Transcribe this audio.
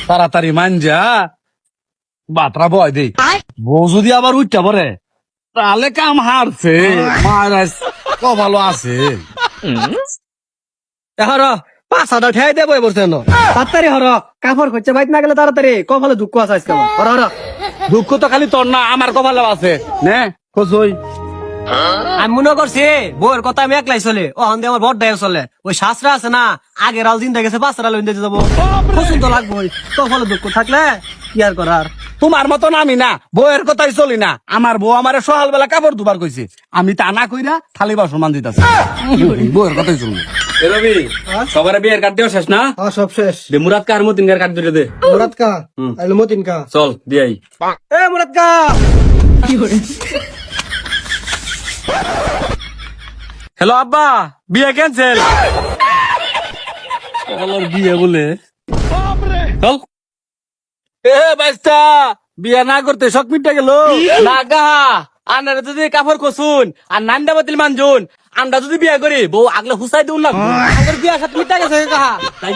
তাড়াতাড়ি মানজা বাতরা বয় দে, বউ যদি আবার উঠতে পারে তাহলে কাম হারছে, মারাজ ভালো আছে। হর 5,000 ঠেয়াই দেবো বলছেন তাড়াতাড়ি হর, কাপড় খুঁজছে বাইক না গেলে তাড়াতাড়ি কপালে দুঃখ আছে আজকে আমার। হর হর, দুঃখ তো খালি তোর না, আমার কপালে আছে নে কই। আমি মনে করছি বউয়ের কথা আমি একলাই চলে, ও হন্দে আমার বড় দায় চলে। ওই শাস্ত্রা আছে না, আগের আল দিন দেখেছে 5,000 লইন দিতে যাবো, পছন্দ লাগবে। কপালে দুঃখ থাকলে কি আর করার। তোমার মতন আমি না, বউয়ের কথাই চলি না। আমার বউ আমারে সকাল বেলা কাপড় দুবার কইছে, আমি তা না কইরা থালি বাসন মান দিতাছি। বউয়ের কথাই চলবে। রবি সবার বিয়ের কার্ড দেওয়া শেষ না? হ্যাঁ সব শেষ। দে মুরাদ কার মতিন কার কার্ড ধরে দে। মুরাদ কা আইলো মতিন কা, চল দিয়াই। এ মুরাদ কা। হ্যালো আব্বা, বিয়ে ক্যান্সেল। বিয়ে বলে চল। এ বাইস্তা বিয়ে না করতে শখ মিটে গেল না গা। আনারে যদি কাপড় কসুন আর নান্দা বাতিল মানজুন, আমরা যদি বিয়ে করি বউ আগলে হুসাই দিউন না। বিয়ে সাথে মিটা গেছে কাহা তাই